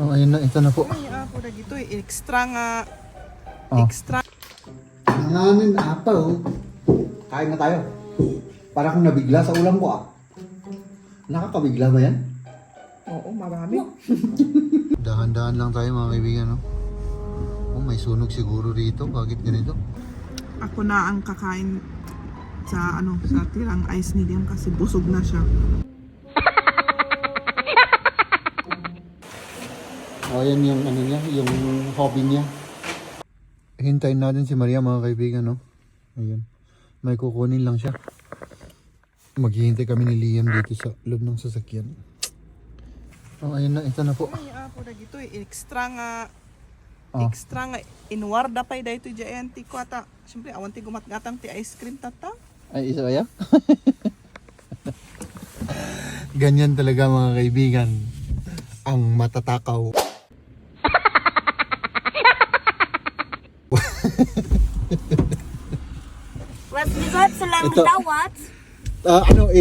Oh, ayun na, ito na po. Ay, ako na dito extra nga. Oh. Extra. Nanganin apa oh. Kain na tayo. Para kung nabigla sa ulam ko ah. Nakakabigla ba yan? Oo, marami. Dahan-dahan lang tayo mga kaibigan, no? Oh, may sunog siguro rito. Bakit ganito? Ako na ang kakain sa sa tirang ice medium kasi busog na siya. Oh, yan yung ano niya, yung hobby niya. Hintayin natin si Maria mga kaibigan, no? Ayun. May kukunin lang siya. Maghihintay kami ni Liam dito sa loob ng sasakyan. Oh, ayun na, ito na po. Ay, ako na dito extra nga. Oh. Extra nga inwarda pa dito jayanti ko ata. Siyempre awan ti gumatgatang ti ice cream tata. Ay, isa kaya? Ganyan talaga mga kaibigan. Ang matatakaw. Bigot sa lang Ito. dawat.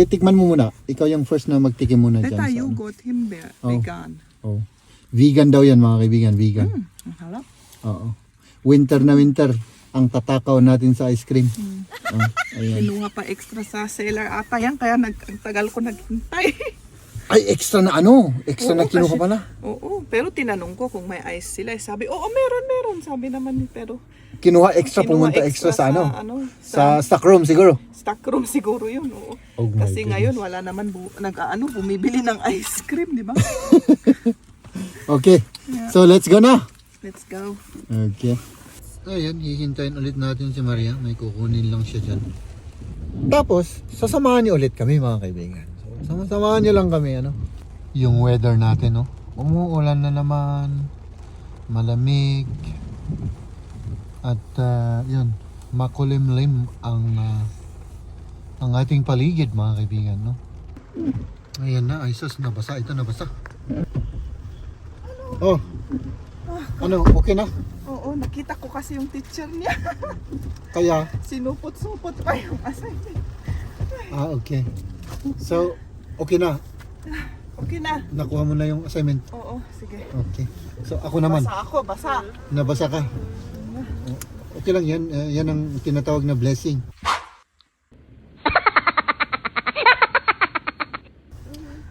Tikman mo muna. Ikaw yung first na magtikim muna dyan. Teta sa ano. yugot himbe Oh. vegan. Oh. Vegan daw yan mga kaibigan, vegan. Ang halap. Oo. Winter na winter ang tatakaw natin sa ice cream. Oh, ayan. Kinuha pa extra sa seller ata yan kaya ang tagal ko naghintay. Ay, extra na ano? Extra Oo, na kinuha kasi- pala. Oo, pero tinanong ko kung may ice sila. Sabi, oo, meron. Sabi naman ni pero Kinuha extra, kinuha pumunta extra sa ano? sa Sa stock room siguro. stock room siguro yun. Oo. Oh my Kasi goodness. ngayon wala naman bumibili ng ice cream, di ba? Okay. Yeah. So, let's go na. Let's go. Okay. Ayan, hihintayin ulit natin si Maria. May kukunin lang siya dyan. Tapos, sasamahan niyo ulit kami mga kaibigan. So, samahan niyo lang kami, ano? Yung weather natin, no? Umuulan na naman. Malamig. At, yun, makulimlim ang ating paligid mga kaibigan, no? Ayan na, ay sus, nabasa. Ito nabasa. Oh. Ano, okay na? Oo, nakita ko kasi yung teacher niya. Kaya, Sinupot-supot pa yung assignment. okay. So, okay na. Okay na. Nakuha mo na yung assignment. Oo, sige. Okay. So, ako naman. Basa ako, basa. Nabasa ka. Okay lang yan. Yan ang tinatawag na blessing.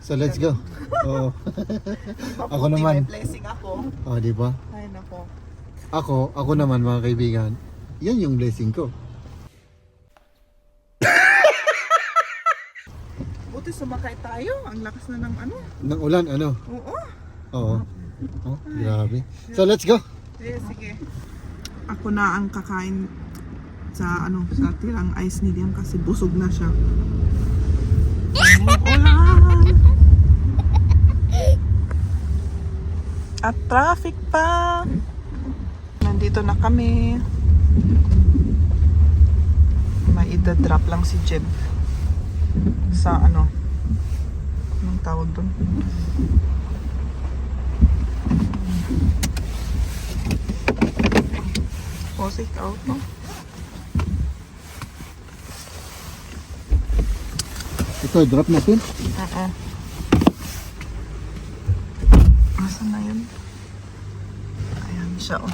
So, let's go. Oo. Ako Mabuti naman. May blessing ako. Oh, di ba? Ay, nako. Ako naman mga kaibigan. Yan yung blessing ko. Buti sumakay tayo. Ang lakas na ng ano. Nang ulan, ano? Oo. Oo. Oh, grabe. So, let's go. Sige. Ako na ang kakain sa sa tirang ice medium kasi busog na siya. Ulan! At traffic pa. Nandito na kami. May ida-drop lang si Jeb sa anong tawag doon? Take out, no? Ito, drop natin. Asan na yun? Ayan siya, oh.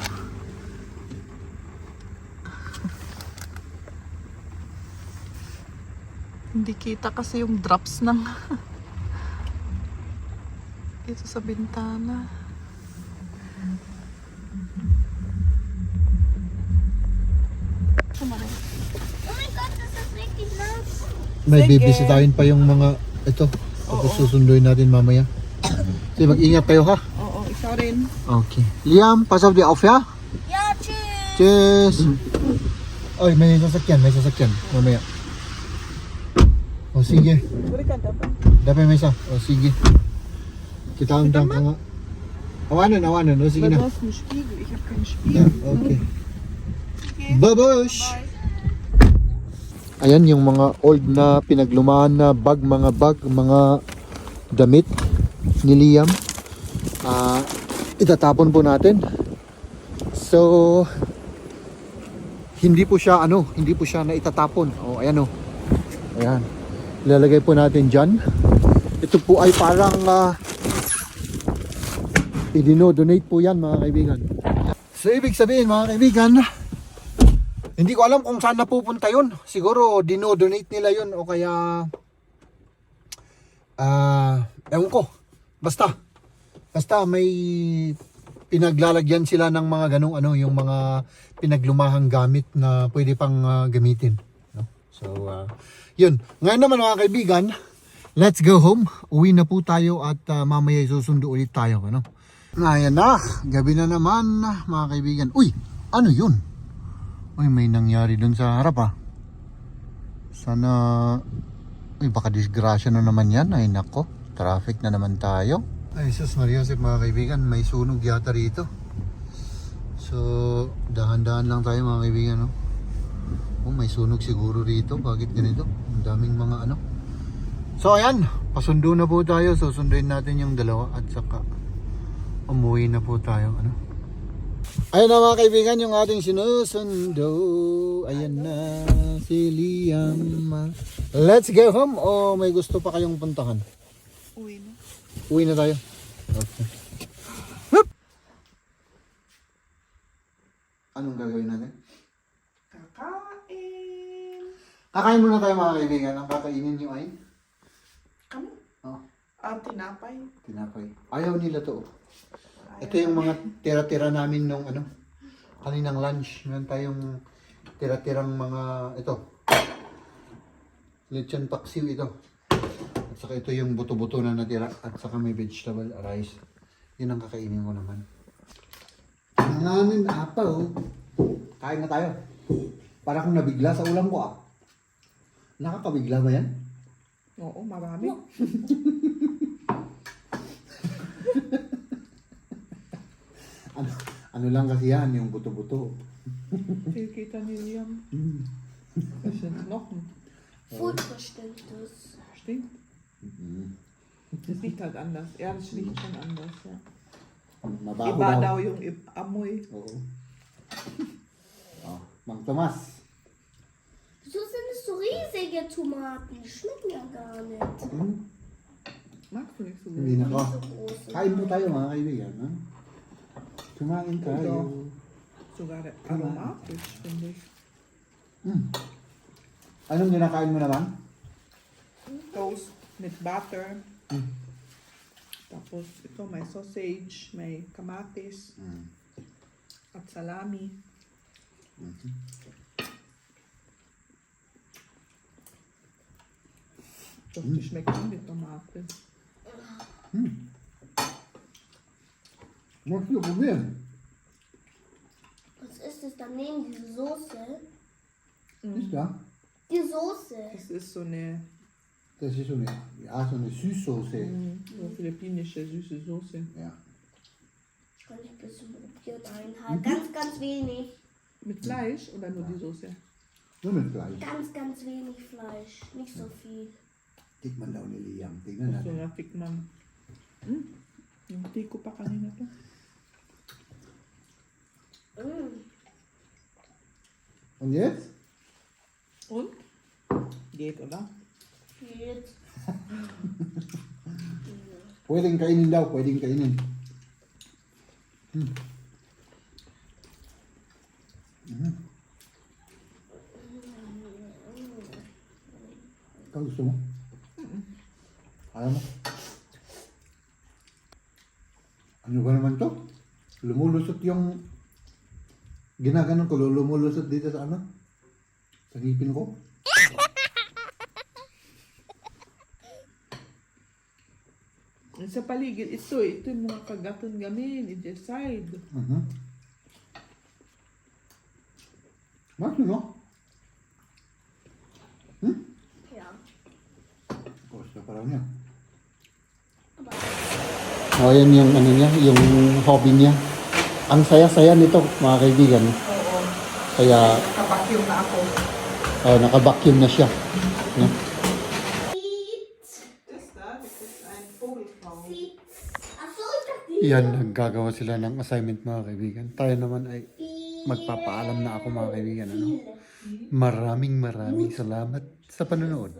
Hindi kita kasi yung drops ng ito sa bintana. Oh my god, this is Mickey Mouse. May Sige. bibisitahin pa yung mga ito. Tapos susunduin natin mamaya. Sige, mag-ingat kayo ha. Oo, ikaw rin. Okay. Liam, pass off the off ya? Yeah, cheers. Cheers! Oy, may sasakyan. Mamaya. O sige. Buri ka dapat. Dapat may isa. O sige. Kita ang ka nga. Awanan. O sige na. Bados mo spiegel. Ich hab keinen Yeah, Spiegel. okay. Sige. Babush! Bye. Ayan yung mga old na pinaglumaan na mga damit ni Liam. Itatapon po natin. So, hindi po siya na itatapon. Oh, ayan oh. Ayan. Ilalagay po natin diyan. Ito po ay parang Idino-donate po yan mga kaibigan. So ibig sabihin mga kaibigan, hindi ko alam kung saan napupunta yun. Siguro dino-donate nila yun o kaya ewan ko. Basta may pinaglalagyan sila ng mga ganung ano, yung mga pinaglumahang gamit na pwede pang gamitin, no? So yun. Ngayon naman mga kaibigan, let's go home. Uwi na po tayo at mamaya susundo ulit tayo, ano? Ayan na, gabi na naman mga kaibigan. Uy, ano yun? Uy, may nangyari dun sa harap Sana, uy, baka disgrasya na naman yan. Ay nako, traffic na naman tayo. Ay sus Maria Josep mga kaibigan, may sunog yata rito. So, dahan-dahan lang tayo mga kaibigan, no? Oh, may sunog siguro rito. Bakit ganito? Ang daming mga ano. So ayan, pasundo na po tayo. Susunduin natin yung dalawa at saka umuwi na po tayo, ano. Ayun na mga kaibigan, yung ating sinusundo. Ayan na si Liam. Let's go home o may gusto pa kayong puntahan? Uwi na. Uwi na tayo. Okay. Hup! Anong gagawin natin? Kakain. Kakain muna tayo mga kaibigan. Ang kakainin nyo ay? Kami? Oh, Tinapay. tinapay. Ayaw nila to. Ito yung mga tira-tira namin nung ano, kaninang lunch. Meron tayong tira-tirang mga, ito, lechon paksiw ito. At saka ito yung buto-buto na natira. At saka may vegetable rice. Yun ang kakainin ko naman. Namin apaw. Kain na tayo. Para kung nabigla sa ulam ko Nakakabigla ba yan? Oo, marami. Ano lang kasi yan, yung buto-buto. Kita ni Liam. Das sind Knochen. Food bestimmt das. Stimmt. Das riecht halt anders. Ja, das riecht schon anders, ja. Mabaho Iba daw. daw yung amoy. Oo. Mang Tomas. Wieso sind es so riesige Tomaten? Die schmecken ja gar nicht. Magst du nicht so Hindi gut? na ko. So große. Kain po tayo mga kaibigan. Kumain tayo. Sogar aromatisch, finde ich. Anong ginakain mo naman? Toast mit butter. Tapos ito may sausage, may kamatis, at salami. Doch, die schmeckt schon mit Tomate. Machst du probieren? Was ist das daneben, diese Soße? Ist da? Die Soße. Das ist so eine Das ist so eine Süßsoße. so philippinische süße Soße. Ja. Kann ich ein bisschen probieren einhalten. Ganz, ganz wenig. Mit Fleisch oder nur die Soße? Nur mit Fleisch. Ganz, ganz wenig Fleisch. Nicht so viel. Tikman daw ni Liam. Tingnan So natin. natikman. Yung tiko pa kanina to. Und jetzt? Und? Geht, oder? Geht. Pwedeng kainin daw. Pwedeng kainin. Ikaw gusto mo? Ayaw mo? Ano ba naman to? Lumulusot yung ginaganon ko, lumulusot dito sa ano? Sa ngipin ko. Sa paligid, ito yung mga kagatan gamin, i-decide. Magno, no? Ja. Gusto pa lang niya. Oh, yan yung ano niya, yung hobby niya. Ang saya-saya nito, mga kaibigan. Oo. Kaya, Nakapakyum na ako. naka-vacuum na siya. No? Das da, das ist ein Vogelfrau. Achso, ich dachte, Yan, naggagawa sila ng assignment mga kaibigan. Tayo naman ay magpapaalam na ako mga kaibigan. Ano? Maraming salamat sa panonood.